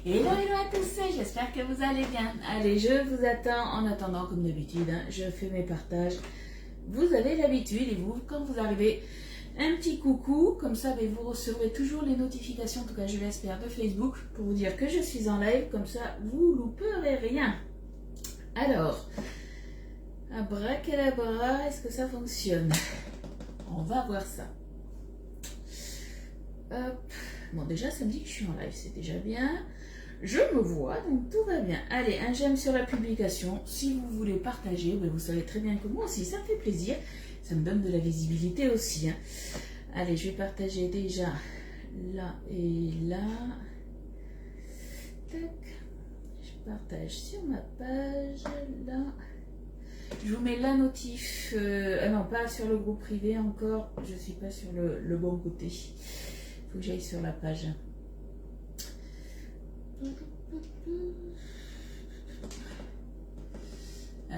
Hello, hello à tous, j'espère que vous allez bien. Allez, je vous attends. En attendant, comme d'habitude, je fais mes partages. Vous avez l'habitude, et vous, quand vous arrivez, un petit coucou. Comme ça, vous recevrez toujours les notifications, en tout cas je l'espère, de Facebook, pour vous dire que je suis en live. Comme ça, vous louperez rien. Alors, abracadabra, est-ce que ça fonctionne? On va voir ça. Hop. Bon, déjà, ça me dit que je suis en live, c'est déjà bien. Je me vois, donc tout va bien. Allez, un j'aime sur la publication. Si vous voulez partager, vous savez très bien que moi aussi, ça me fait plaisir. Ça me donne de la visibilité aussi. Allez, je vais partager déjà là et là. Tac. Je partage sur ma page, là. Je vous mets la notif. Non, pas sur le groupe privé encore. Je ne suis pas sur le bon côté. Il faut que j'aille sur la page.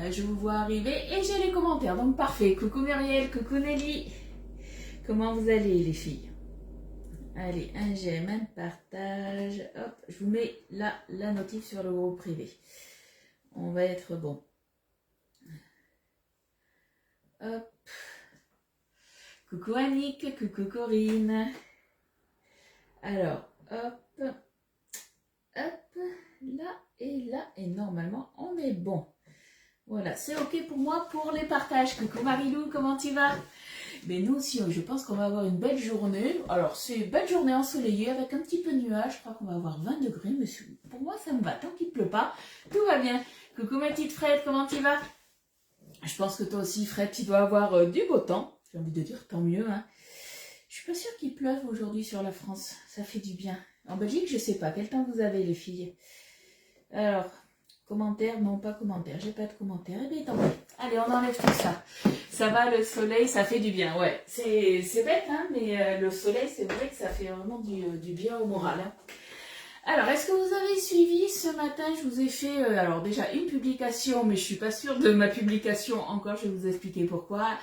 Je vous vois arriver et j'ai les commentaires, donc parfait. Coucou Muriel, coucou Nelly. Comment vous allez les filles? Allez, un j'aime, un partage. Hop, je vous mets là la notif sur le groupe privé. On va être bon. Hop. Coucou Annick, coucou Corinne. Alors, hop, là, et normalement, on est bon. Voilà, c'est ok pour moi pour les partages. Coucou Marilou, comment tu vas? Mais nous aussi, je pense qu'on va avoir une belle journée. Alors, c'est une belle journée ensoleillée avec un petit peu de nuage. Je crois qu'on va avoir 20 degrés, mais pour moi, ça me va. Tant qu'il ne pleut pas, tout va bien. Coucou ma petite Fred, comment tu vas? Je pense que toi aussi, Fred, tu dois avoir du beau temps. J'ai envie de dire tant mieux. Je suis pas sûre qu'il pleuve aujourd'hui sur la France. Ça fait du bien. En Belgique, je sais pas. Quel temps vous avez, les filles? Alors, commentaire, non, pas commentaire. J'ai pas de commentaire. Eh bien, tant pis. Allez, on enlève tout ça. Ça va, le soleil, ça fait du bien. Ouais, c'est bête, mais le soleil, c'est vrai que ça fait vraiment du bien au moral. Alors, est-ce que vous avez suivi ce matin? Je vous ai fait, alors déjà, une publication, mais je suis pas sûre de ma publication encore. Je vais vous expliquer pourquoi.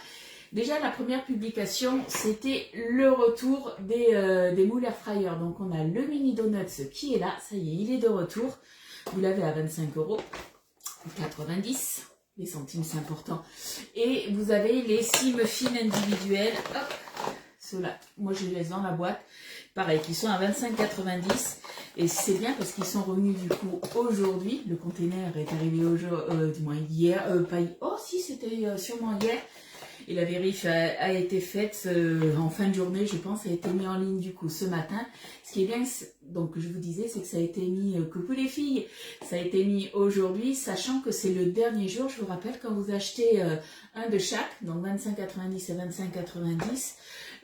Déjà, la première publication, c'était le retour des moules air fryer. Donc, on a le mini donuts qui est là. Ça y est, il est de retour. Vous l'avez à 25,90 €. Les centimes, c'est important. Et vous avez les 6 muffins individuels. Hop, ceux-là, moi, je les laisse dans la boîte. Pareil, qui sont à 25,90 €. Et c'est bien parce qu'ils sont revenus du coup aujourd'hui. Le container est arrivé aujourd'hui, du moins hier. Oh, si, c'était sûrement hier. Et la vérif a été faite en fin de journée, je pense, a été mis en ligne du coup ce matin. Ce qui est bien, donc je vous disais, c'est que ça a été mis, coucou les filles, ça a été mis aujourd'hui, sachant que c'est le dernier jour. Je vous rappelle, quand vous achetez un de chaque, donc 25,90 et 25,90,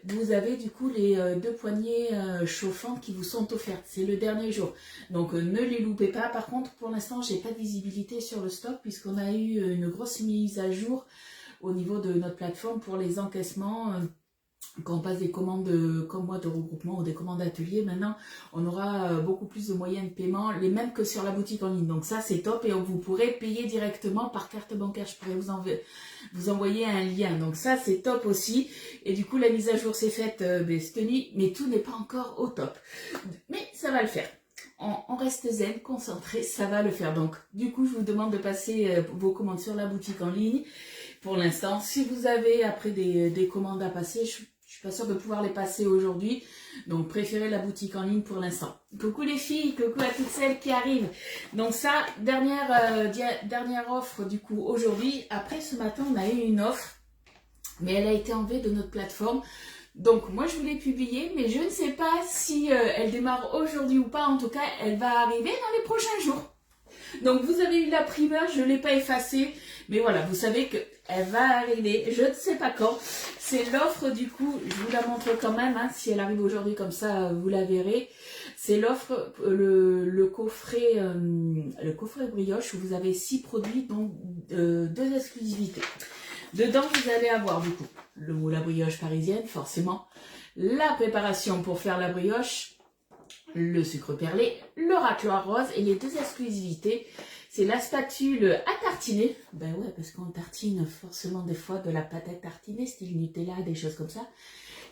vous avez du coup les deux poignées chauffantes qui vous sont offertes. C'est le dernier jour. Donc ne les loupez pas. Par contre, pour l'instant, j'ai pas de visibilité sur le stock puisqu'on a eu une grosse mise à jour au niveau de notre plateforme pour les encaissements. Quand on passe des commandes comme moi de regroupement ou des commandes atelier, maintenant on aura beaucoup plus de moyens de paiement, les mêmes que sur la boutique en ligne. Donc ça c'est top et vous pourrez payer directement par carte bancaire. Je pourrais vous envoyer un lien. Donc ça c'est top aussi. Et du coup la mise à jour s'est faite cette nuit, mais tout n'est pas encore au top. Mais ça va le faire. On reste zen, concentré, ça va le faire. Donc du coup je vous demande de passer vos commandes sur la boutique en ligne. Pour l'instant, si vous avez après des commandes à passer, je suis pas sûre de pouvoir les passer aujourd'hui. Donc, préférez la boutique en ligne pour l'instant. Coucou les filles, coucou à toutes celles qui arrivent. Donc ça, dernière offre du coup aujourd'hui. Après, ce matin, on a eu une offre, mais elle a été enlevée de notre plateforme. Donc, moi, je voulais publier, mais je ne sais pas si elle démarre aujourd'hui ou pas. En tout cas, elle va arriver dans les prochains jours. Donc, vous avez eu la primeur, je ne l'ai pas effacée. Mais voilà, vous savez qu'elle va arriver, je ne sais pas quand. C'est l'offre du coup, je vous la montre quand même, si elle arrive aujourd'hui comme ça, vous la verrez. C'est l'offre, le coffret brioche où vous avez 6 produits, donc 2 exclusivités. Dedans, vous allez avoir du coup la brioche parisienne, forcément, la préparation pour faire la brioche, le sucre perlé, le racloir rose et les 2 exclusivités. C'est la spatule à tartiner. Ben ouais, parce qu'on tartine forcément des fois de la pâte à tartiner, style Nutella, des choses comme ça.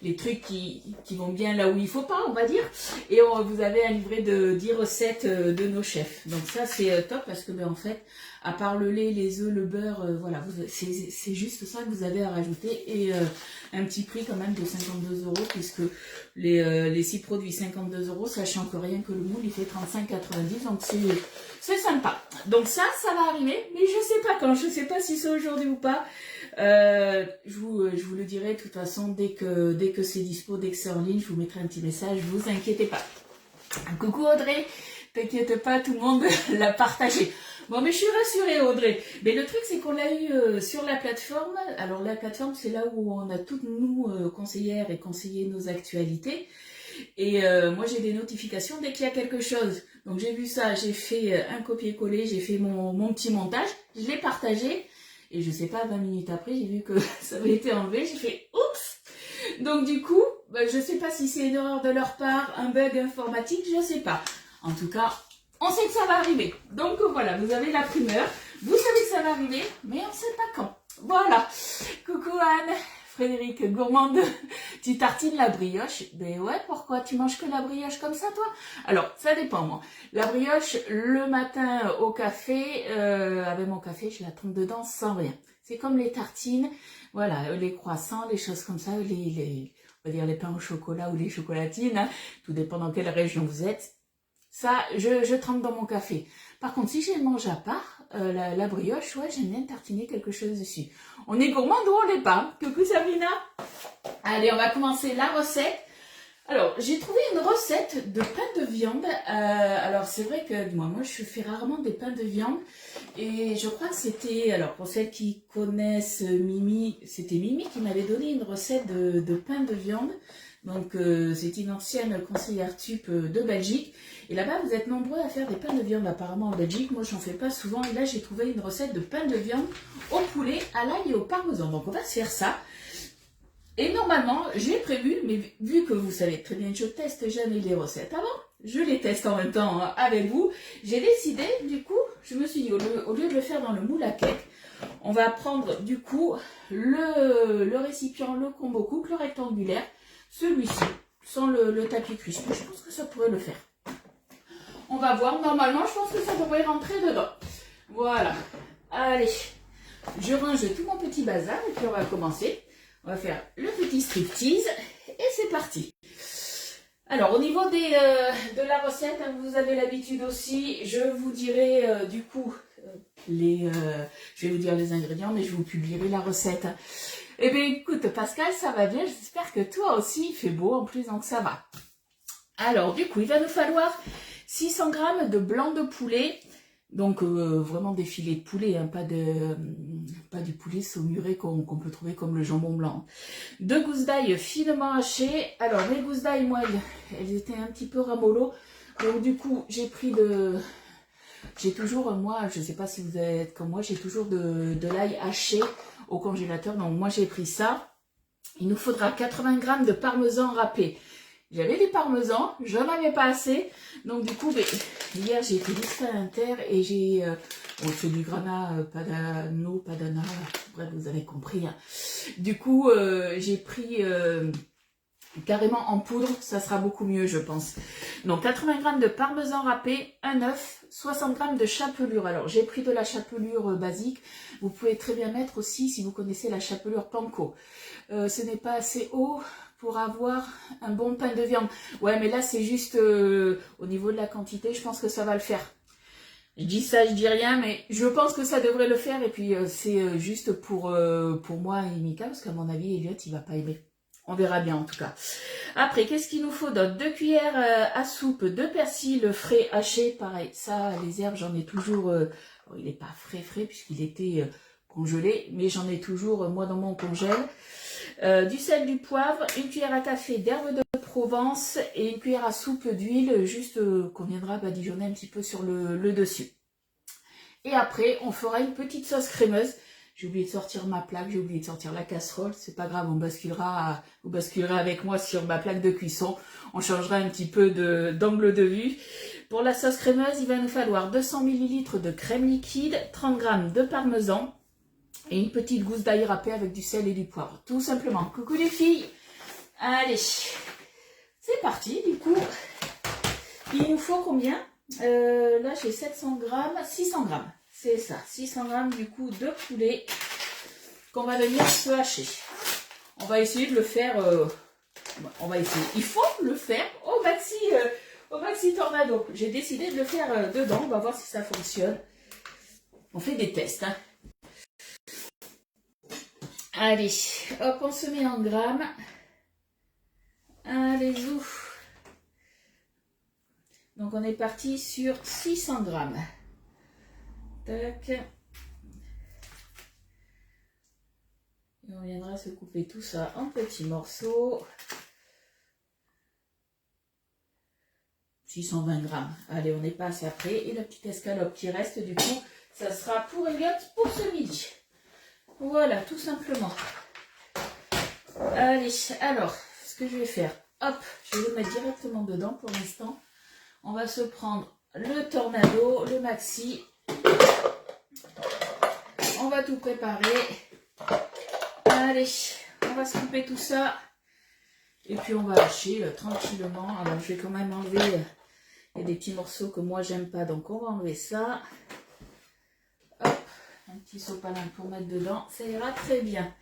les trucs qui vont bien là où il faut pas, on va dire. Et vous avez un livret de 10 recettes de nos chefs. Donc ça, c'est top parce que, ben, en fait, à part le lait, les œufs, le beurre, voilà, c'est juste ça que vous avez à rajouter. Et un petit prix quand même de 52 €, puisque les 6 produits 52 €, sachant que rien que le moule, il fait 35,90 €. Donc c'est sympa. Donc ça va arriver, mais je sais pas quand, je sais pas si c'est aujourd'hui ou pas. Je vous le dirai de toute façon dès que c'est dispo, dès que c'est en ligne, je vous mettrai un petit message, vous inquiétez pas. Coucou Audrey, t'inquiète pas, tout le monde l'a partagé. Bon, mais je suis rassurée Audrey. Mais le truc c'est qu'on l'a eu sur la plateforme. Alors la plateforme c'est là où on a toutes nous conseillères et conseillers nos actualités. Et moi j'ai des notifications dès qu'il y a quelque chose. Donc j'ai vu ça, j'ai fait un copier-coller, j'ai fait mon petit montage, je l'ai partagé. Et je sais pas, 20 minutes après, j'ai vu que ça avait été enlevé, j'ai fait oups. Donc du coup, bah, je sais pas si c'est une erreur de leur part, un bug informatique, je sais pas. En tout cas, on sait que ça va arriver. Donc voilà, vous avez la primeur, vous savez que ça va arriver, mais on sait pas quand. Voilà. Coucou Anne. Frédéric, gourmande, tu tartines la brioche. Ben ouais, pourquoi tu manges que la brioche comme ça, toi? Alors, ça dépend, moi. La brioche, le matin au café, avec mon café, je la trempe dedans sans rien. C'est comme les tartines, voilà, les croissants, les choses comme ça, on va dire les pains au chocolat ou les chocolatines, hein, tout dépend dans quelle région vous êtes. Ça, je trempe dans mon café. Par contre, si je le mange à part, la brioche, ouais, j'aime bien tartiner quelque chose dessus. On est gourmand ou on l'est pas? Coucou Sabrina. Allez, on va commencer la recette. Alors, j'ai trouvé une recette de pain de viande. Alors, c'est vrai que moi, je fais rarement des pains de viande. Et je crois que c'était, alors pour celles qui connaissent Mimi, c'était Mimi qui m'avait donné une recette de pain de viande. Donc, c'est une ancienne conseillère TUP de Belgique. Et là-bas, vous êtes nombreux à faire des pains de viande apparemment en Belgique. Moi, j'en fais pas souvent. Et là, j'ai trouvé une recette de pain de viande au poulet, à l'ail et au parmesan. Donc, on va se faire ça. Et normalement, j'ai prévu, mais vu que vous savez très bien que je teste jamais les recettes avant, je les teste en même temps avec vous. J'ai décidé, du coup, je me suis dit, au lieu de le faire dans le moule à cake, on va prendre du coup le récipient, le combo coupe, le rectangulaire, celui-ci, sans le tapis crispy. Je pense que ça pourrait le faire. On va voir. Normalement, je pense que ça devrait rentrer dedans. Voilà. Allez, je range tout mon petit bazar et puis on va commencer. On va faire le petit striptease et c'est parti. Alors, au niveau de la recette, hein, vous avez l'habitude aussi, je vous dirai du coup, je vais vous dire les ingrédients, mais je vous publierai la recette. Eh bien, écoute, Pascal, ça va bien. J'espère que toi aussi, il fait beau en plus, donc ça va. Alors, du coup, il va nous falloir 600 g de blanc de poulet. Donc, vraiment des filets de poulet, hein, pas du poulet saumuré qu'on peut trouver comme le jambon blanc. 2 gousses d'ail finement hachées. Alors, les gousses d'ail, moi, elles étaient un petit peu ramollo. Donc, du coup, j'ai toujours, moi, je ne sais pas si vous êtes comme moi, j'ai toujours de l'ail haché au congélateur. Donc, moi, j'ai pris ça. Il nous faudra 80 g de parmesan râpé. J'avais du parmesan, je n'en avais pas assez. Donc du coup, hier j'ai été vite à l'Inter et j'ai fait du grana padano, padana, bref, vous avez compris. Hein. Du coup, j'ai pris carrément en poudre, ça sera beaucoup mieux je pense. Donc 80 g de parmesan râpé, un œuf, 60 g de chapelure. Alors j'ai pris de la chapelure basique. Vous pouvez très bien mettre aussi, si vous connaissez la chapelure panko. Ce n'est pas assez haut pour avoir un bon pain de viande. Ouais, mais là, c'est juste au niveau de la quantité, je pense que ça va le faire. Je dis ça, je dis rien, mais je pense que ça devrait le faire. Et puis, c'est juste pour moi et Mika, parce qu'à mon avis, Elliot, il va pas aimer. On verra bien, en tout cas. Après, qu'est-ce qu'il nous faut d'autre? 2 cuillères à soupe de persil frais haché. Pareil, ça, les herbes, j'en ai toujours... bon, il n'est pas frais, puisqu'il était congelé, mais j'en ai toujours, moi, dans mon congèle. Du sel, du poivre, une cuillère à café d'herbes de Provence et une cuillère à soupe d'huile, juste qu'on viendra badigeonner un petit peu sur le dessus. Et après, on fera une petite sauce crémeuse. J'ai oublié de sortir ma plaque, j'ai oublié de sortir la casserole. C'est pas grave, vous basculerez avec moi sur ma plaque de cuisson. On changera un petit peu d'angle de vue. Pour la sauce crémeuse, il va nous falloir 200 ml de crème liquide, 30 g de parmesan, et une petite gousse d'ail râpé avec du sel et du poivre. Tout simplement. Coucou les filles. Allez, c'est parti du coup. Il nous faut combien? Là j'ai 700 grammes, 600 grammes. C'est ça, 600 grammes du coup de poulet qu'on va venir se hacher. On va essayer de le faire, on va essayer, il faut le faire au maxi tornado. J'ai décidé de le faire dedans, on va voir si ça fonctionne. On fait des tests. Hein. Allez, hop, on se met en grammes. Allez, ouf. Donc on est parti sur 600 grammes. Tac. Et on viendra se couper tout ça en petits morceaux. 620 grammes. Allez, on est passé après. Et la petite escalope qui reste, du coup, ça sera pour Elliot pour ce midi. Voilà, tout simplement. Allez, alors, ce que je vais faire, hop, je vais le mettre directement dedans pour l'instant. On va se prendre le tornado, le maxi. On va tout préparer. Allez, on va se couper tout ça. Et puis on va hacher tranquillement. Alors je vais quand même enlever, il y a des petits morceaux que moi j'aime pas. Donc on va enlever ça. Hop, un petit sopalin pour mettre dedans. Ça ira très bien.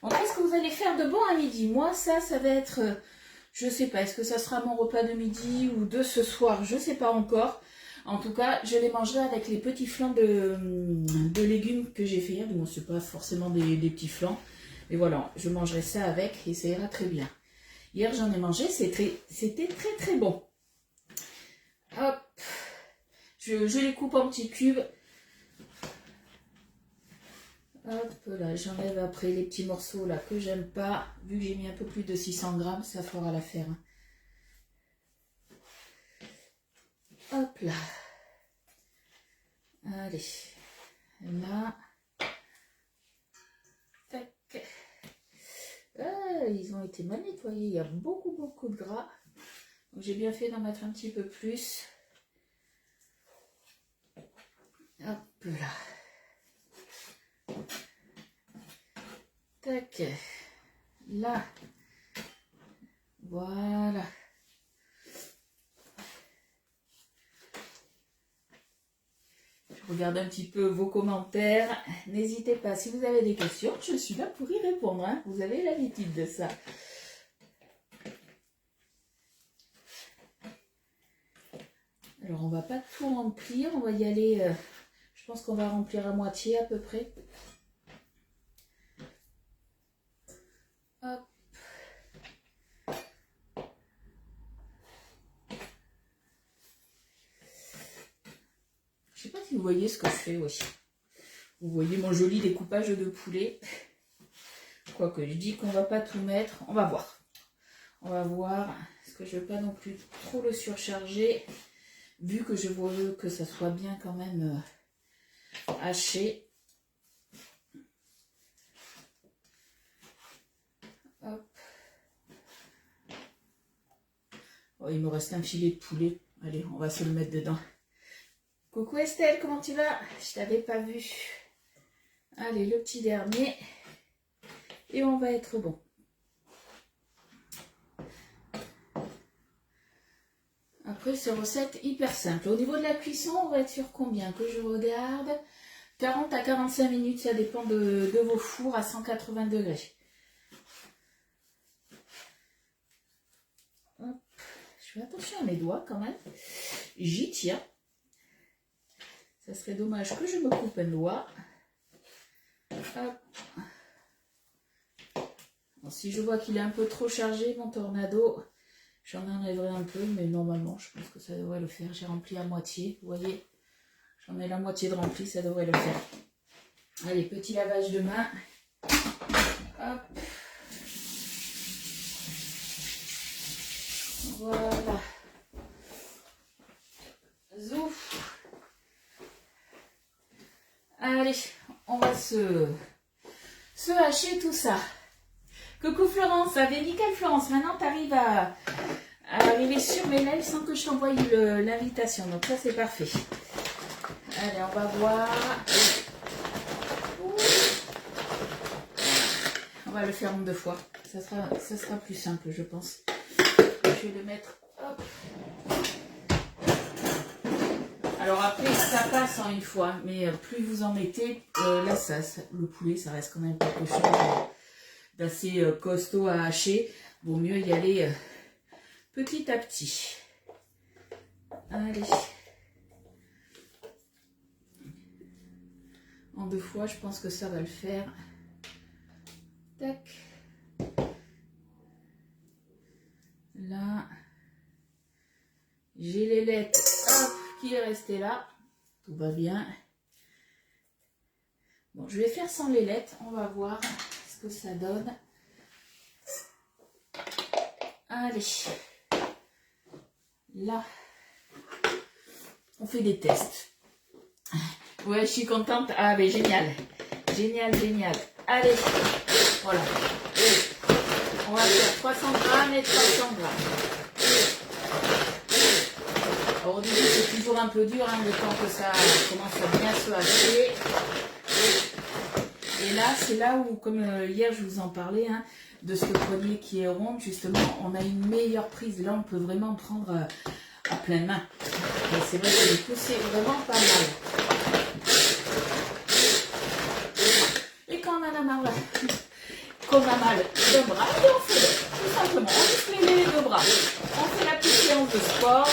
Bon, qu'est-ce que vous allez faire de bon à midi? Moi ça va être... je sais pas, est-ce que ça sera mon repas de midi ou de ce soir? Je sais pas encore. En tout cas, je les mangerai avec les petits flancs de légumes que j'ai fait hier. Bon, c'est pas forcément des petits flancs. Mais voilà, je mangerai ça avec et ça ira très bien. Hier, j'en ai mangé, c'était très très bon. Hop, je les coupe en petits cubes. Hop là, j'enlève après les petits morceaux là que j'aime pas. Vu que j'ai mis un peu plus de 600 grammes, ça fera l'affaire. Hop là. Allez. Là. Tac. Ah, ils ont été mal nettoyés. Il y a beaucoup de gras. Donc j'ai bien fait d'en mettre un petit peu plus. Hop là. Tac. Là. Voilà. Je regarde un petit peu vos commentaires. N'hésitez pas, si vous avez des questions, je suis là pour y répondre. Hein. Vous avez l'habitude de ça. Alors, on va pas tout remplir. On va y aller... je pense qu'on va remplir à moitié à peu près. Hop. Je sais pas si vous voyez ce que je fais aussi. Vous voyez mon joli découpage de poulet. Quoique je dis qu'on va pas tout mettre. On va voir. On va voir. Parce que je ne veux pas non plus trop le surcharger. Vu que je veux que ça soit bien quand même haché. Hop. Oh, il me reste un filet de poulet. Allez, on va se le mettre dedans. Coucou Estelle, comment tu vas? Je t'avais pas vu. Allez, le petit dernier. Et on va être bon. Après, c'est recette hyper simple. Au niveau de la cuisson, on va être sur combien? Que je regarde. 40 à 45 minutes, ça dépend de vos fours à 180 degrés. Hop. Je fais attention à mes doigts quand même. J'y tiens. Ça serait dommage que je me coupe un doigt. Hop. Bon, si je vois qu'il est un peu trop chargé, mon tornado, j'en enlèverai un peu, mais normalement, je pense que ça devrait le faire. J'ai rempli à moitié, vous voyez. J'en ai la moitié de rempli, ça devrait le faire. Allez, petit lavage de main. Hop. Voilà. Zouf. Allez, on va se hacher tout ça. Coucou Florence, ça va nickel Florence. Maintenant, tu arrives à arriver sur mes lives sans que je t'envoie l'invitation. Donc ça, c'est parfait. Allez, on va voir. On va le faire en 2 fois. ça sera plus simple, je pense. Je vais le mettre, hop. Alors après, ça passe en une fois, mais plus vous en mettez, là, le poulet, ça reste quand même quelque chose d'assez costaud à hacher. Vaut mieux y aller petit à petit. Allez. En 2 fois, je pense que ça va le faire. Tac. Là. J'ai l'ailette, hop, qui est restée là. Tout va bien. Bon, je vais faire sans l'ailette. On va voir ce que ça donne. Allez. Là. On fait des tests. Ouais, je suis contente. Ah, mais génial. Génial, génial. Allez. Voilà. On va faire 300 grammes et 300 grammes. Alors, au début, c'est toujours un peu dur, hein, le temps que ça commence à bien se hacher. Et là, c'est là où, comme hier, je vous en parlais, hein, de ce poignet qui est rond, justement, on a une meilleure prise. Là, on peut vraiment prendre à pleine main. Et c'est vrai que du coup, c'est vraiment pas mal. Et quand on en a marre, qu'on a mal d'un bras, et on fait tout simplement, on muscle les 2 bras. On fait la petite séance de sport.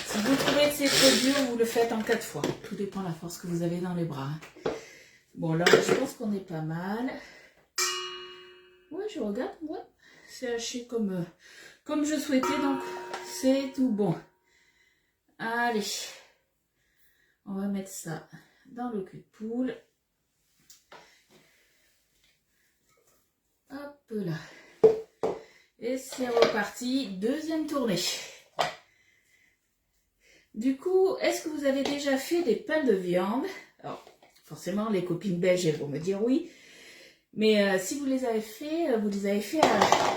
Si vous trouvez que c'est trop dur, vous le faites en 4 fois. Tout dépend de la force que vous avez dans les bras. Bon, là, je pense qu'on est pas mal. Ouais, je regarde, ouais. C'est haché comme je souhaitais, donc c'est tout bon. Allez. On va mettre ça dans le cul de poule. Hop là. Et c'est reparti. Deuxième tournée. Du coup, est-ce que vous avez déjà fait des pains de viande? Alors, forcément, les copines belges, elles vont me dire oui. Mais si vous les avez fait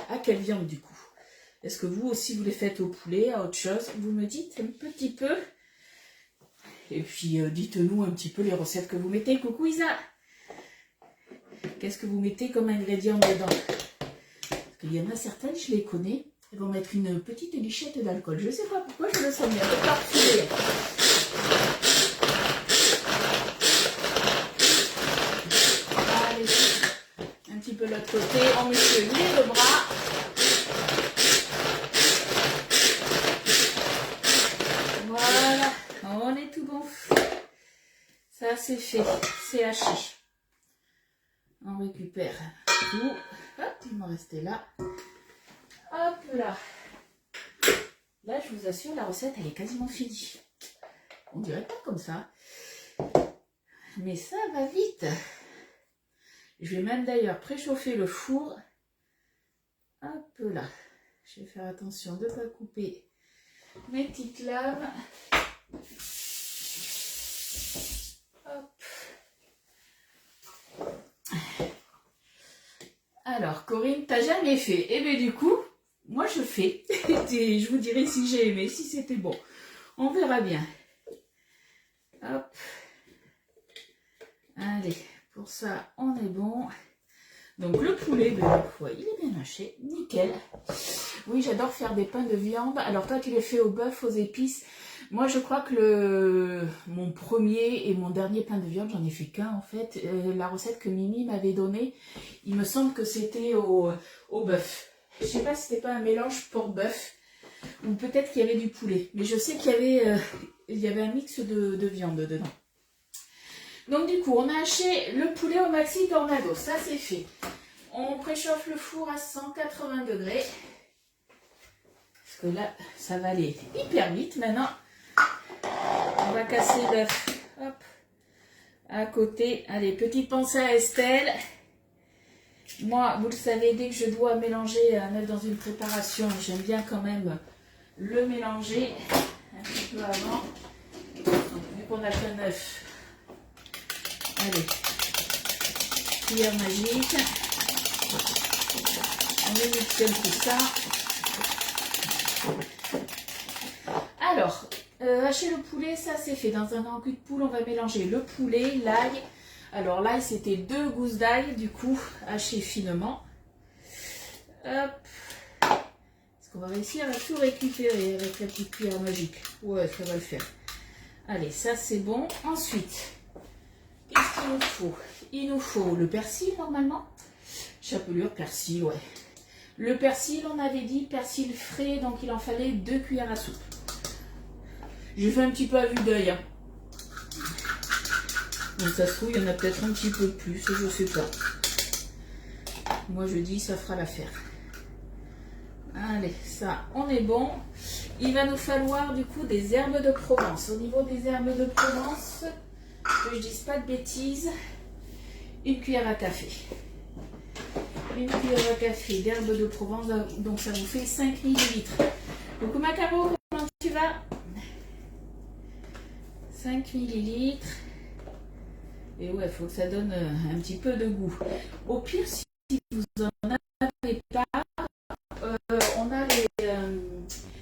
à quelle viande du coup? Est-ce que vous aussi, vous les faites au poulet, à autre chose? Vous me dites un petit peu. Et puis, dites-nous un petit peu les recettes que vous mettez. Coucou Isa! Qu'est-ce que vous mettez comme ingrédient dedans? Parce qu'il y en a certaines, je les connais. Elles vont mettre une petite lichette d'alcool. Je ne sais pas pourquoi, je le sens bien. C'est parfait. Allez, un petit peu l'autre côté. On muscle les 2 bras. Voilà, on est tout bon. Ça, c'est fait. C'est haché. On récupère tout. Hop, il m'en restait là. Hop là. Là, je vous assure, la recette, elle est quasiment finie. On dirait pas comme ça. Mais ça va vite. Je vais même d'ailleurs préchauffer le four. Hop là. Je vais faire attention de ne pas couper mes petites lames. Hop. Alors, Corinne, t'as jamais fait? Eh bien, du coup, moi, je fais. Et je vous dirai si j'ai aimé, si c'était bon. On verra bien. Hop. Allez, pour ça, on est bon. Donc, le poulet, ben, il est bien haché. Nickel. Oui, j'adore faire des pains de viande. Alors, toi, tu les fais au bœuf, aux épices. Moi, je crois que mon premier et mon dernier pain de viande, j'en ai fait qu'un en fait. La recette que Mimi m'avait donnée, il me semble que c'était au bœuf. Je ne sais pas si c'était pas un mélange porc-bœuf ou peut-être qu'il y avait du poulet. Mais je sais qu'il y avait un mix de viande dedans. Donc du coup, on a haché le poulet au maxi tornado. Ça, c'est fait. On préchauffe le four à 180 degrés. Parce que là, ça va aller hyper vite maintenant. On va casser l'œuf, hop, à côté. Allez, petite pensée à Estelle. Moi, vous le savez, dès que je dois mélanger un œuf dans une préparation, j'aime bien quand même le mélanger un petit peu avant. Donc, vu qu'on a qu'un œuf, allez, cuillère magique. On émulsionne tout ça. Alors, hacher le poulet, ça c'est fait. Dans un grand cul de poule, on va mélanger le poulet, l'ail, Alors là, c'était 2 gousses d'ail, du coup, hachées finement. Hop. Est-ce qu'on va réussir à tout récupérer avec la petite cuillère magique? Ouais, ça va le faire. Allez, ça c'est bon. Ensuite, qu'est-ce qu'il nous faut? Il nous faut le persil, normalement. Chapelure, persil, ouais. Le persil, on avait dit persil frais, donc il en fallait 2 cuillères à soupe. J'ai fait un petit peu à vue d'œil. Hein. Donc ça se trouve, il y en a peut-être un petit peu plus, je sais pas. Moi je dis, ça fera l'affaire. Allez, ça, on est bon. Il va nous falloir du coup des herbes de Provence. Au niveau des herbes de Provence, que je dise pas de bêtises, une cuillère à café. Une cuillère à café d'herbes de Provence, donc ça vous fait 5 millilitres. Coucou Macaro, comment tu vas? 5 millilitres. Et ouais, il faut que ça donne un petit peu de goût. Au pire, si vous en avez pas, on a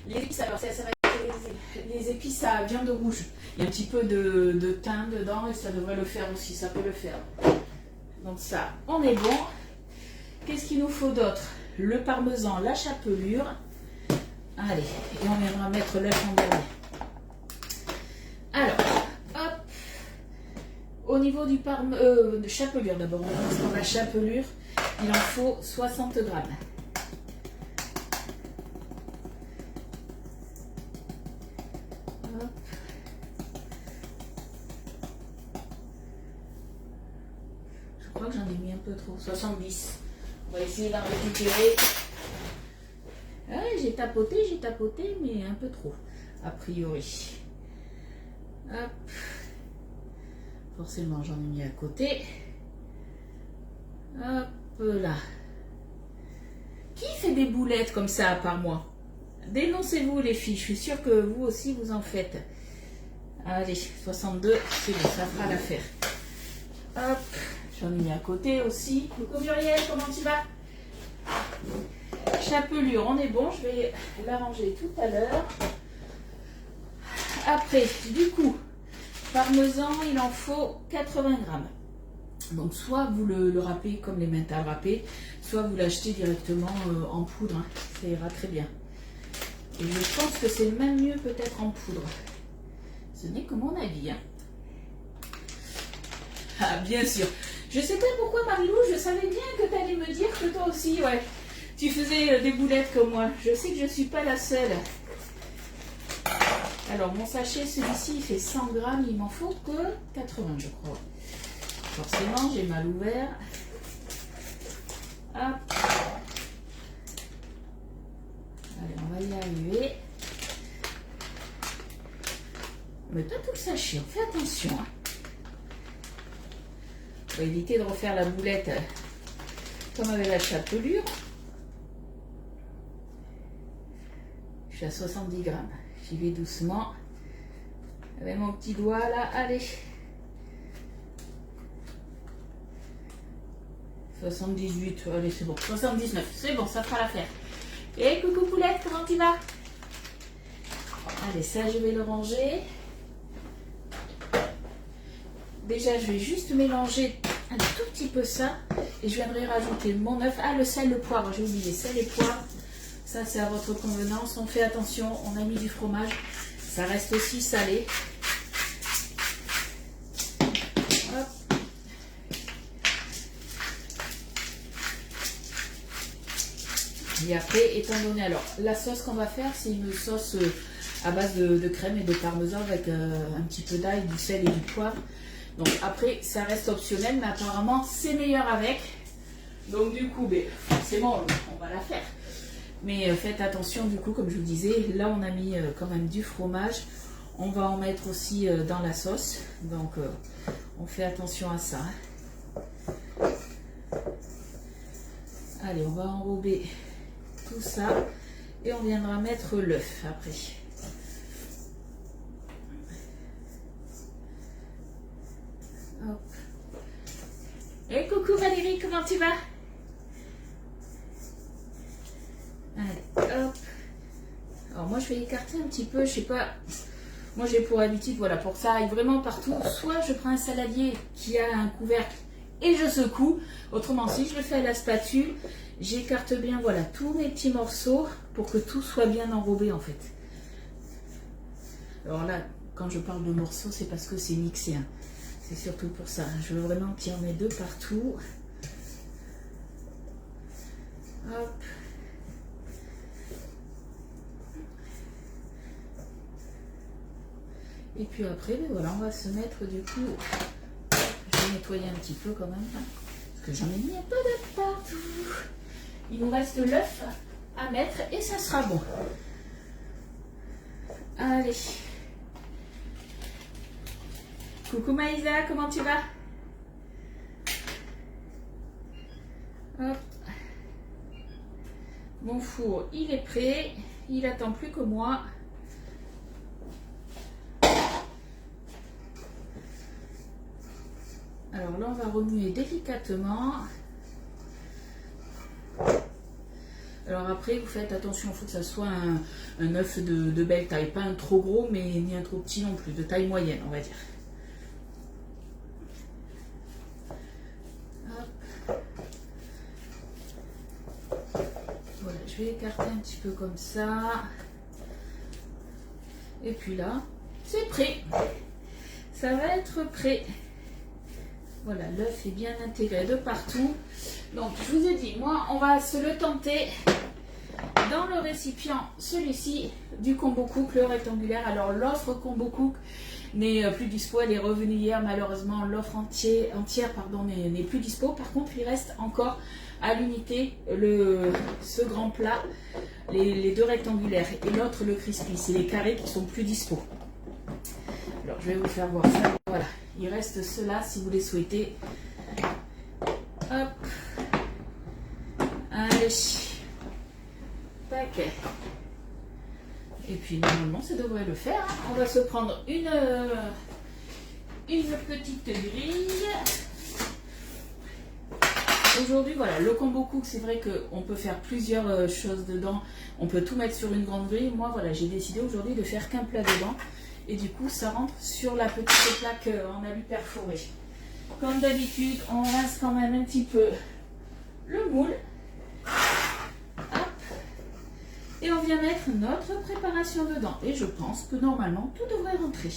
les épices. Alors ça va être les épices à viande rouge. Il y a un petit peu de thym dedans et ça devrait le faire aussi, ça peut le faire. Donc ça, on est bon. Qu'est-ce qu'il nous faut d'autre? Le parmesan, la chapelure. Allez, et on viendra mettre l'œuf en dernier. Alors, hop. Au niveau du de chapelure d'abord, on commence par la chapelure. Il en faut 60 grammes. Hop. Je crois que j'en ai mis un peu trop, 70. On va essayer d'en récupérer. Ah, j'ai tapoté, mais un peu trop, a priori. Hop. Forcément, j'en ai mis à côté. Hop là. Qui fait des boulettes comme ça à part moi? Dénoncez-vous les filles, je suis sûre que vous aussi vous en faites. Allez, 62, c'est bon, ça fera l'affaire. Hop, j'en ai mis à côté aussi. Coucou Muriel, comment tu vas? Chapelure, on est bon, je vais la ranger tout à l'heure. Après, du coup, parmesan, il en faut 80 grammes. Donc soit vous le râpez comme les mentales râpés, soit vous l'achetez directement en poudre, hein. Ça ira très bien. Et je pense que c'est même mieux peut-être en poudre. Ce n'est que mon avis. Hein. Ah bien sûr. Je sais pas pourquoi Marilou, je savais bien que tu allais me dire que toi aussi, ouais, tu faisais des boulettes comme moi. Je sais que je ne suis pas la seule. Alors mon sachet, celui-ci, il fait 100 grammes, il m'en faut que 80 je crois. Forcément, j'ai mal ouvert. Hop. Allez, on va y arriver. Mais pas tout le sachet, on fait attention. Hein. On va éviter de refaire la boulette comme avec la chapelure. Je suis à 70 grammes. J'y vais doucement. Avec mon petit doigt là, allez. 78, allez c'est bon. 79, c'est bon, ça fera l'affaire. Et coucou poulette, comment tu vas? Allez, ça je vais le ranger. Déjà, je vais juste mélanger un tout petit peu ça. Et je viendrai rajouter mon œuf. Ah, le sel, le poivre, j'ai oublié. Sel et poivre. Ça, c'est à votre convenance. On fait attention, on a mis du fromage. Ça reste aussi salé. Hop. Et après, étant donné, alors, la sauce qu'on va faire, c'est une sauce à base de crème et de parmesan avec un petit peu d'ail, du sel et du poivre. Donc après, ça reste optionnel, mais apparemment, c'est meilleur avec. Donc du coup, forcément, on va la faire. Mais faites attention, du coup, comme je vous disais, là, on a mis quand même du fromage. On va en mettre aussi dans la sauce. Donc, on fait attention à ça. Allez, on va enrober tout ça. Et on viendra mettre l'œuf après. Hop. Et coucou Valérie, comment tu vas? Allez, hop. Alors moi je vais écarter un petit peu, je sais pas. Moi j'ai pour habitude, voilà, pour que ça aille vraiment partout, soit je prends un saladier qui a un couvercle et je secoue. Autrement, si je le fais à la spatule, j'écarte bien, voilà, tous mes petits morceaux pour que tout soit bien enrobé en fait. Alors là, quand je parle de morceaux, c'est parce que c'est mixé, hein. C'est surtout pour ça. Je veux vraiment que tu en mets deux partout. Hop. Et puis après, ben voilà, on va se mettre du coup, je vais nettoyer un petit peu quand même, hein, parce que j'en ai mis un peu de partout. Il nous reste l'œuf à mettre et ça sera bon. Allez. Coucou Maïsa, comment tu vas? Hop. Mon four, il est prêt. Il attend plus que moi. Alors là, on va remuer délicatement. Alors après, vous faites attention, il faut que ça soit un œuf de belle taille. Pas un trop gros, mais ni un trop petit non plus. De taille moyenne, on va dire. Hop. Voilà, je vais écarter un petit peu comme ça. Et puis là, c'est prêt. Ça va être prêt. Voilà, l'œuf est bien intégré de partout. Donc, je vous ai dit, moi, on va se le tenter dans le récipient, celui-ci, du Combo Cook, le rectangulaire. Alors, l'offre Combo Cook n'est plus dispo. Elle est revenue hier, malheureusement. L'offre entière n'est plus dispo. Par contre, il reste encore à l'unité ce grand plat, les deux rectangulaires. Et l'autre, le crispy. C'est les carrés qui sont plus dispo. Alors, je vais vous faire voir ça. Voilà, il reste ceux-là si vous les souhaitez. Hop. Allez. Tac. Et puis, normalement, ça devrait le faire. Hein. On va se prendre une petite grille. Aujourd'hui, voilà, le Combo Cook, c'est vrai qu'on peut faire plusieurs choses dedans. On peut tout mettre sur une grande grille. Moi, voilà, j'ai décidé aujourd'hui de faire qu'un plat dedans. Et du coup, ça rentre sur la petite plaque en alu perforé. Comme d'habitude, on rince quand même un petit peu le moule. Hop. Et on vient mettre notre préparation dedans. Et je pense que normalement, tout devrait rentrer.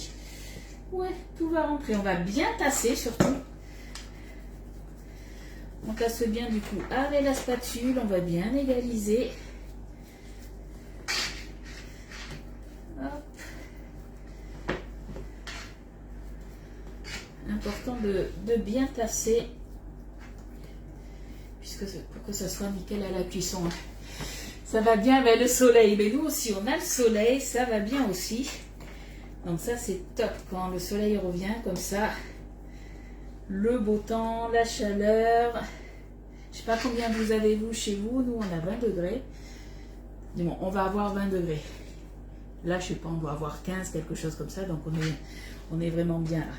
Ouais, tout va rentrer. On va bien tasser surtout. On tasse bien du coup avec la spatule. On va bien égaliser. Hop. Important de bien tasser, puisque pour que ça soit nickel à la cuisson. Ça va bien avec le soleil, mais nous aussi on a le soleil, ça va bien aussi. Donc ça c'est top quand le soleil revient comme ça. Le beau temps, la chaleur. Je sais pas combien vous avez vous chez vous, nous on a 20 degrés. Bon, on va avoir 20 degrés. Là je sais pas, on doit avoir 15, quelque chose comme ça, donc on est vraiment bien là.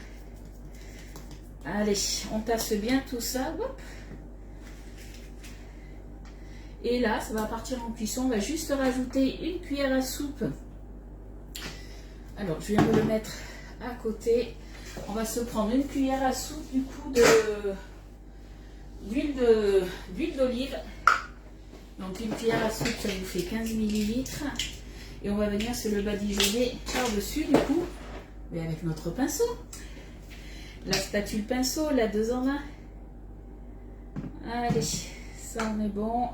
Allez, on tasse bien tout ça. Hop. Et là, ça va partir en cuisson. On va juste rajouter une cuillère à soupe. Alors, je viens de le mettre à côté. On va se prendre une cuillère à soupe du coup d'huile d'olive. Donc, une cuillère à soupe, ça vous fait 15 ml. Et on va venir se le badigeonner par-dessus du coup, mais avec notre pinceau. La spatule pinceau, la 2 en 1. Allez, ça on est bon.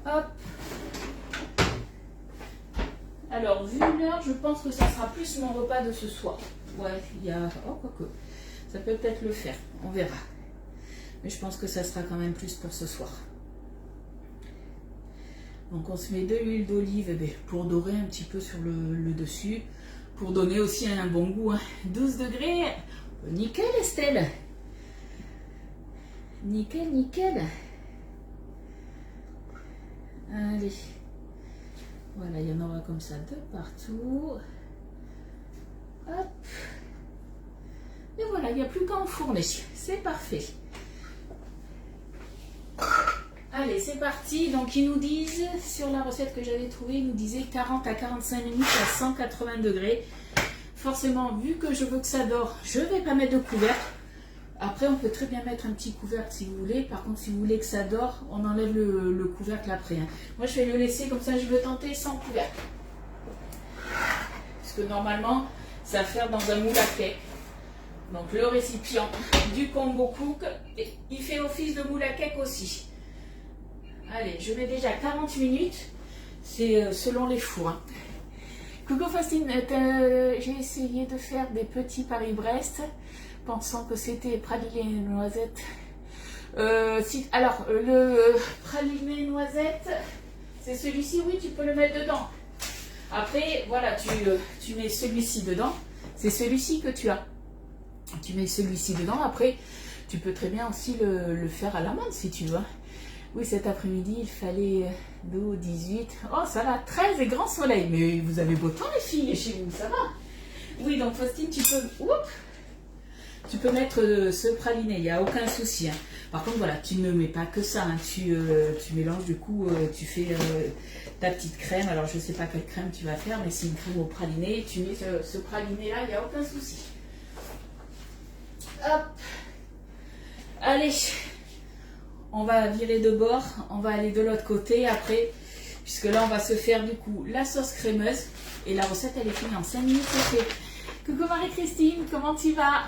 Hop. Alors, vu l'heure, je pense que ça sera plus mon repas de ce soir. Ouais, il y a... Oh, quoique. Ça peut peut-être le faire, on verra. Mais je pense que ça sera quand même plus pour ce soir. Donc on se met de l'huile d'olive pour dorer un petit peu sur le dessus. Pour donner aussi un bon goût. Hein. 12 degrés. Nickel Estelle. Nickel, nickel. Allez. Voilà, il y en aura comme ça de partout. Hop. Et voilà, il n'y a plus qu'à enfourner. C'est parfait. Allez, c'est parti. Donc, ils nous disent, sur la recette que j'avais trouvée, ils nous disaient 40 à 45 minutes à 180 degrés. Forcément, vu que je veux que ça dore, je ne vais pas mettre de couvercle. Après, on peut très bien mettre un petit couvercle si vous voulez. Par contre, si vous voulez que ça dore, on enlève le couvercle après. Hein. Moi, je vais le laisser comme ça, je veux tenter sans couvercle. Parce que normalement, ça va faire dans un moule à cake. Donc, le récipient du Combo Cook, il fait office de moule à cake aussi. Allez, je mets déjà 40 minutes. C'est selon les fours. Hein. Coucou Faustine, j'ai essayé de faire des petits Paris-Brest, pensant que c'était praliné et noisettes. Alors, le praliné noisette, c'est celui-ci, oui, tu peux le mettre dedans. Après, voilà, tu mets celui-ci dedans. C'est celui-ci que tu as. Tu mets celui-ci dedans. Après, tu peux très bien aussi le faire à la menthe si tu veux. Oui, cet après-midi, il fallait 12, 18. Oh, ça va, 13 et grand soleil. Mais vous avez beau temps, les filles, chez vous, ça va. Oui, donc Faustine, tu peux mettre ce praliné, il n'y a aucun souci. Hein. Par contre, voilà, tu ne mets pas que ça. Hein. Tu mélanges, du coup, tu fais ta petite crème. Alors, je ne sais pas quelle crème tu vas faire, mais c'est une crème au praliné. Tu mets ce praliné-là, il n'y a aucun souci. Hop. Allez. On va virer de bord, on va aller de l'autre côté après, puisque là on va se faire du coup la sauce crémeuse. Et la recette elle est finie en 5 minutes, c'est fait. Coucou Marie-Christine, comment tu vas?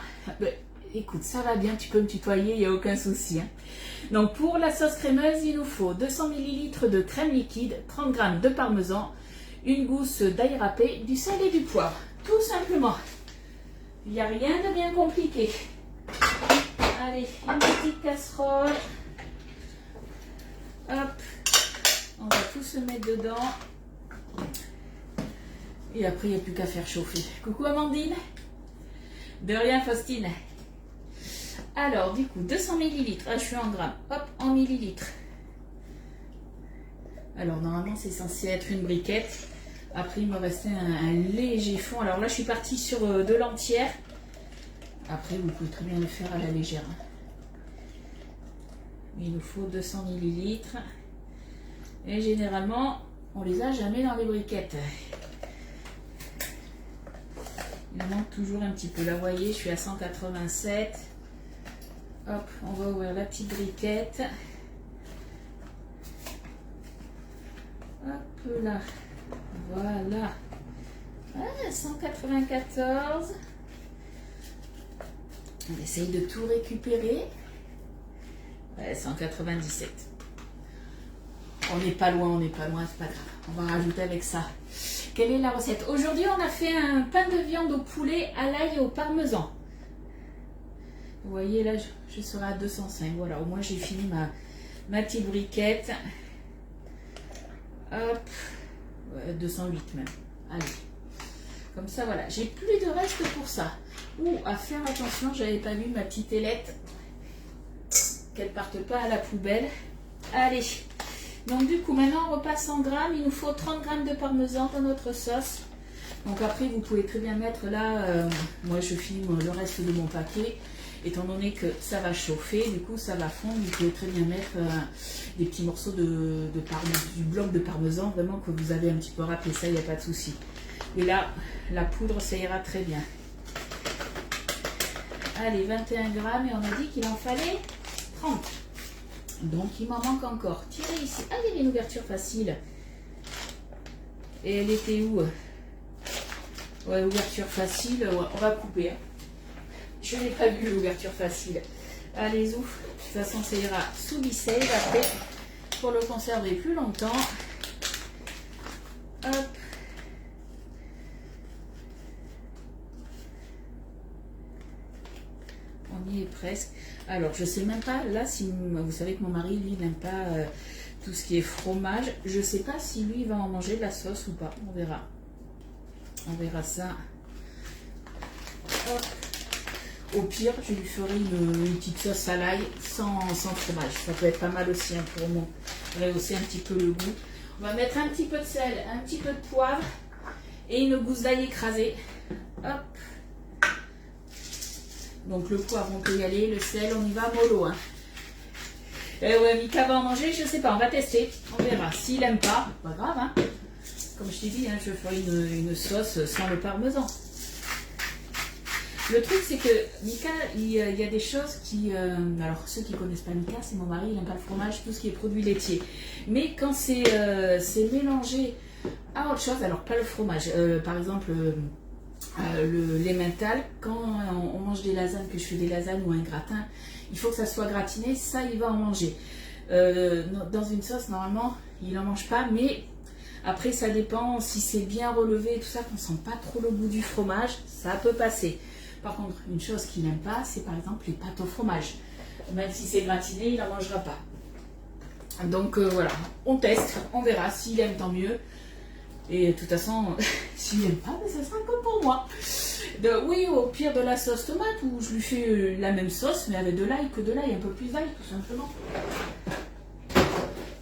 Écoute, ça va bien, tu peux me tutoyer, il n'y a aucun souci. Hein. Donc pour la sauce crémeuse, il nous faut 200 ml de crème liquide, 30 g de parmesan, une gousse d'ail râpé, du sel et du poivre. Tout simplement. Il n'y a rien de bien compliqué. Allez, une petite casserole. Hop, on va tout se mettre dedans. Et après, il n'y a plus qu'à faire chauffer. Coucou Amandine. De rien Faustine. Alors, du coup, 200 ml. Ah, je suis en grammes. Hop, en millilitres. Alors, normalement, c'est censé être une briquette. Après, il me restait un léger fond. Alors là, je suis partie sur de l'entière. Après, vous pouvez très bien le faire à la légère. Il nous faut 200 ml. Et généralement, on les a jamais dans les briquettes. Il manque toujours un petit peu. Là, vous voyez, je suis à 187. Hop, on va ouvrir la petite briquette. Hop là. Voilà. Ah, 194. On essaye de tout récupérer. Ouais, 197. On n'est pas loin, c'est pas grave. On va rajouter avec ça. Quelle est la recette? Aujourd'hui, on a fait un pain de viande au poulet à l'ail et au parmesan. Vous voyez, là, je serai à 205. Voilà, au moins, j'ai fini ma petite briquette. Hop. Ouais, 208 même. Allez. Comme ça, voilà. J'ai plus de reste pour ça. Ouh, à faire attention, j'avais pas vu ma petite ailette. Qu'elle parte pas à la poubelle. Allez. Donc du coup, maintenant, on repasse en grammes. Il nous faut 30 g de parmesan dans notre sauce. Donc après, vous pouvez très bien mettre là, moi je filme le reste de mon paquet. Étant donné que ça va chauffer, du coup ça va fondre, vous pouvez très bien mettre des petits morceaux du bloc de parmesan, vraiment que vous avez un petit peu râpé, ça, il n'y a pas de souci. Et là, la poudre, ça ira très bien. Allez, 21 grammes, et on a dit qu'il en fallait 30. Donc il m'en manque encore. Tirez ici. Ah, il y avait une ouverture facile. Et elle était où? Ouais, ouverture facile. Ouais, on va couper. Hein. Je n'ai pas vu l'ouverture facile. Allez, ouf. De toute façon, ça ira sous bissel après pour le conserver plus longtemps. Hop. On y est presque. Alors, je sais même pas, là, si vous savez que mon mari, lui, n'aime pas tout ce qui est fromage. Je sais pas si lui, il va en manger de la sauce ou pas. On verra. On verra ça. Hop. Au pire, je lui ferai une petite sauce à l'ail sans fromage. Ça peut être pas mal aussi hein, pour rehausser un petit peu le goût. On va mettre un petit peu de sel, un petit peu de poivre et une gousse d'ail écrasée. Hop. Donc le poivre, on peut y aller. Le sel, on y va mollo. Hein. Ouais, Mika va en manger, je sais pas, on va tester. On verra. S'il aime pas, pas grave, hein. Comme je t'ai dit, hein, je ferai une sauce sans le parmesan. Le truc, c'est que Mika, il y a des choses qui... alors, ceux qui connaissent pas Mika, c'est mon mari, il n'aime pas le fromage, tout ce qui est produit laitier. Mais quand c'est mélangé à autre chose, alors pas le fromage, par exemple, l'emmental, quand on mange des lasagnes, que je fais des lasagnes ou un gratin, il faut que ça soit gratiné, ça, il va en manger. Dans une sauce, normalement, il n'en mange pas, mais... Après, ça dépend si c'est bien relevé et tout ça, qu'on sent pas trop le goût du fromage, ça peut passer. Par contre, une chose qu'il n'aime pas, c'est par exemple les pâtes au fromage. Même si c'est gratiné, il n'en mangera pas. Donc voilà, on teste, on verra. S'il aime, tant mieux. Et de toute façon, s'il n'aime pas, ça sera comme pour moi. Oui, au pire de la sauce tomate, où je lui fais la même sauce, mais avec de l'ail, que de l'ail, un peu plus d'ail, tout simplement.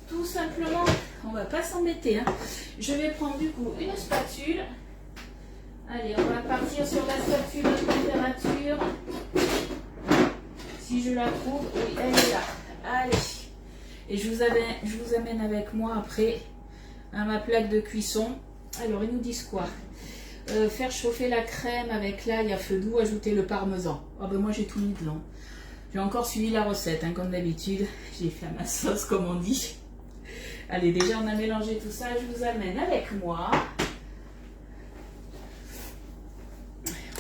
Tout simplement, on va pas s'embêter. Hein. Je vais prendre du coup une spatule. Allez, on va partir sur la spatule de température. Si je la trouve, oui, elle est là. Allez. Et je vous amène avec moi après à ma plaque de cuisson. Alors, ils nous disent quoi? Faire chauffer la crème avec l'ail à feu doux, ajouter le parmesan. Ah ben moi j'ai tout mis dedans. J'ai encore suivi la recette, hein, comme d'habitude. J'ai fait ma sauce, comme on dit. Allez, déjà on a mélangé tout ça, je vous amène avec moi.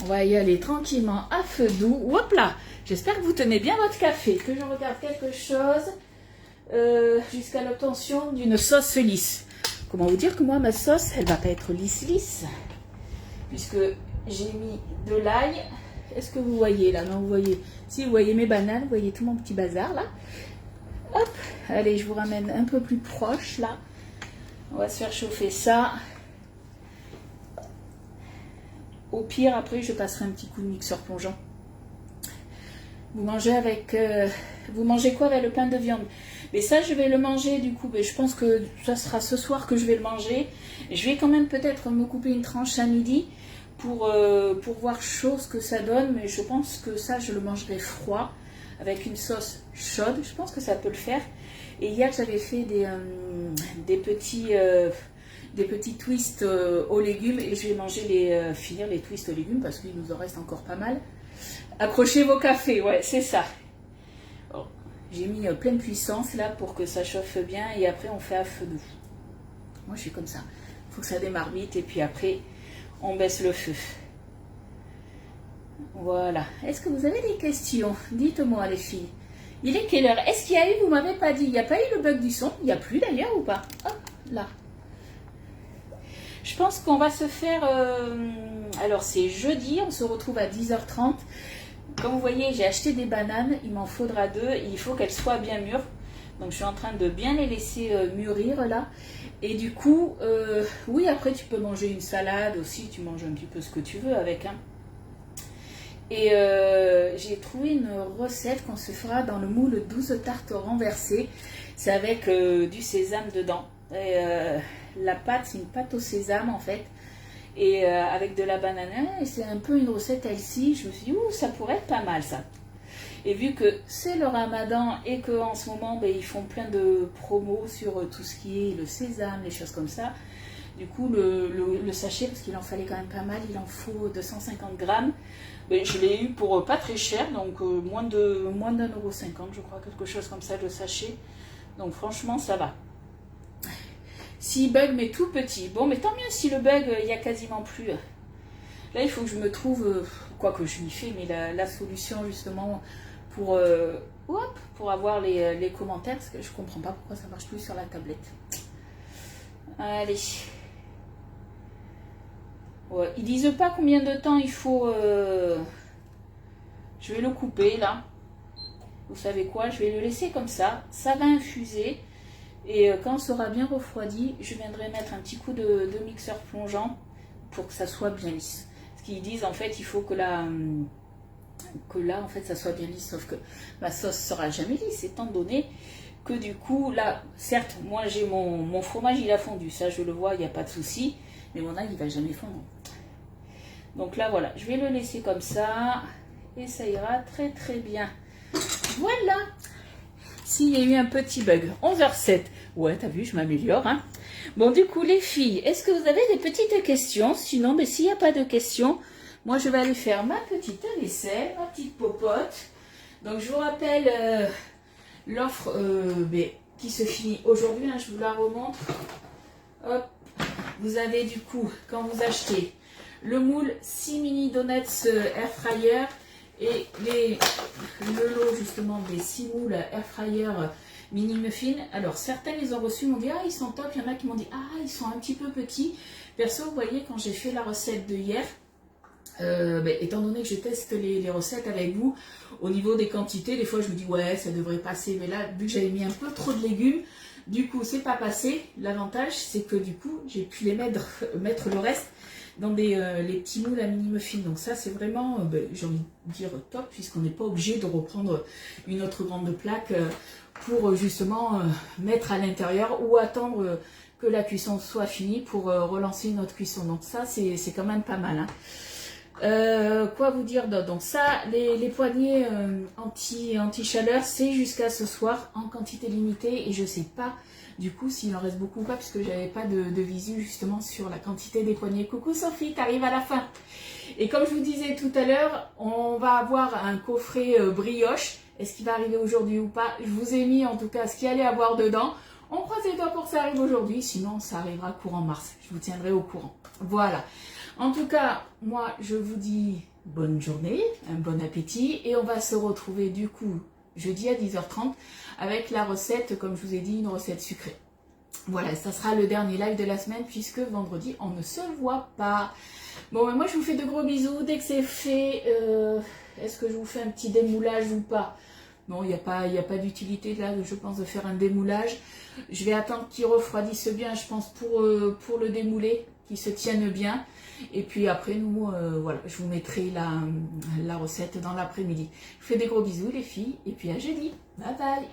On va y aller tranquillement à feu doux. Hop là, j'espère que vous tenez bien votre café, que je regarde quelque chose jusqu'à l'obtention d'une sauce lisse. Comment vous dire que moi, ma sauce, elle va pas être lisse, puisque j'ai mis de l'ail. Est-ce que vous voyez là? Non, vous voyez. Si vous voyez mes bananes, vous voyez tout mon petit bazar là. Hop, allez, je vous ramène un peu plus proche là. On va se faire chauffer ça. Au pire, après, je passerai un petit coup de mixeur plongeant. Vous mangez avec... vous mangez quoi avec le pain de viande? Mais ça, je vais le manger du coup. Mais je pense que ça sera ce soir que je vais le manger. Et je vais quand même peut-être me couper une tranche à midi pour voir chaud ce que ça donne. Mais je pense que ça, je le mangerai froid avec une sauce chaude. Je pense que ça peut le faire. Et hier, j'avais fait des petits twists aux légumes et je vais manger finir les twists aux légumes parce qu'il nous en reste encore pas mal. Accrochez vos cafés, ouais, c'est ça. Bon, j'ai mis pleine puissance là pour que ça chauffe bien et après on fait à feu doux. Moi je suis comme ça. Il faut que ça démarre vite et puis après on baisse le feu. Voilà. Est-ce que vous avez des questions? Dites-moi les filles. Il est quelle heure? Est-ce qu'il y a eu, vous m'avez pas dit, il n'y a pas eu le bug du son? Il n'y a plus d'ailleurs ou pas? Hop, là. Je pense qu'on va se faire... alors c'est jeudi, on se retrouve à 10h30. Comme vous voyez, j'ai acheté des bananes, il m'en faudra 2. Il faut qu'elles soient bien mûres. Donc je suis en train de bien les laisser mûrir là. Et du coup, oui, après tu peux manger une salade aussi, tu manges un petit peu ce que tu veux avec. Hein. Et j'ai trouvé une recette qu'on se fera dans le moule 12 tartes renversées. C'est avec du sésame dedans. Et, la pâte, c'est une pâte au sésame en fait. Et avec de la banane. Et c'est un peu une recette healthy. Je me suis dit, ouh, ça pourrait être pas mal ça. Et vu que c'est le ramadan et qu'en ce moment, ben, ils font plein de promos sur tout ce qui est le sésame, les choses comme ça. Du coup, le sachet, parce qu'il en fallait quand même pas mal, il en faut 250 grammes. Ben, je l'ai eu pour pas très cher, donc moins d'1,50 €, je crois, quelque chose comme ça, le sachet. Donc franchement, ça va. Si bug, mais tout petit. Bon, mais tant mieux si le bug, il n'y a quasiment plus. Là, il faut que je me trouve, quoi que je m'y fais, mais la solution justement pour avoir les commentaires, parce que je comprends pas pourquoi ça marche plus sur la tablette. Allez. Ouais, ils disent pas combien de temps il faut... Je vais le couper là. Vous savez quoi? Je vais le laisser comme ça. Ça va infuser. Et quand ça sera bien refroidi, je viendrai mettre un petit coup de mixeur plongeant pour que ça soit bien lisse. Ce qu'ils disent, en fait, il faut que là, en fait, ça soit bien lisse. Sauf que ma sauce sera jamais lisse, étant donné que du coup, là, certes, moi j'ai mon fromage, il a fondu. Ça, je le vois, il n'y a pas de souci. Mais mon ail, il va jamais fondre. Donc là, voilà, je vais le laisser comme ça. Et ça ira très très bien. Voilà. s'il y a eu un petit bug. 11h07. Ouais, t'as vu, je m'améliore. Hein. Bon, du coup, les filles, est-ce que vous avez des petites questions? Sinon, mais s'il n'y a pas de questions, moi, je vais aller faire ma petite vaisselle, ma petite popote. Donc, je vous rappelle l'offre qui se finit aujourd'hui. Hein, je vous la remontre. Hop. Vous avez du coup, quand vous achetez le moule 6 mini donuts air fryer et le lot justement des 6 moules air fryer mini muffins. Alors certains les ont reçus, m'ont dit ah ils sont top, il y en a qui m'ont dit ah ils sont un petit peu petits. Perso, vous voyez, quand j'ai fait la recette de hier, étant donné que je teste les recettes avec vous, au niveau des quantités, des fois je me dis ouais ça devrait passer, mais là vu que j'avais mis un peu trop de légumes, du coup c'est pas passé. L'avantage c'est que du coup j'ai pu les mettre le reste dans les petits moules à mini muffins. Donc ça c'est vraiment, j'ai envie de dire top, puisqu'on n'est pas obligé de reprendre une autre grande plaque pour justement mettre à l'intérieur ou attendre que la cuisson soit finie pour relancer notre cuisson. Donc ça c'est quand même pas mal. Hein. Quoi vous dire d'autre? Donc ça, les poignées anti-chaleur, c'est jusqu'à ce soir en quantité limitée et je sais pas du coup s'il en reste beaucoup ou pas, puisque j'avais pas de visu justement sur la quantité des poignées. Coucou Sophie, t'arrives à la fin. Et comme je vous disais tout à l'heure, on va avoir un coffret brioche. Est-ce qu'il va arriver aujourd'hui ou pas? Je vous ai mis en tout cas ce qu'il allait avoir dedans. On croise les doigts pour que ça arrive aujourd'hui, sinon ça arrivera courant mars. Je vous tiendrai au courant. Voilà. En tout cas, moi, je vous dis bonne journée, un bon appétit. Et on va se retrouver du coup jeudi à 10h30 avec la recette, comme je vous ai dit, une recette sucrée. Voilà, ça sera le dernier live de la semaine puisque vendredi, on ne se voit pas. Bon, moi, je vous fais de gros bisous. Dès que c'est fait, est-ce que je vous fais un petit démoulage ou pas? Non, il n'y a pas d'utilité là, je pense, de faire un démoulage. Je vais attendre qu'il refroidisse bien, je pense, pour le démouler, qu'il se tienne bien. Et puis après, nous, voilà, je vous mettrai la recette dans l'après-midi. Je vous fais des gros bisous, les filles, et puis à jeudi. Bye bye.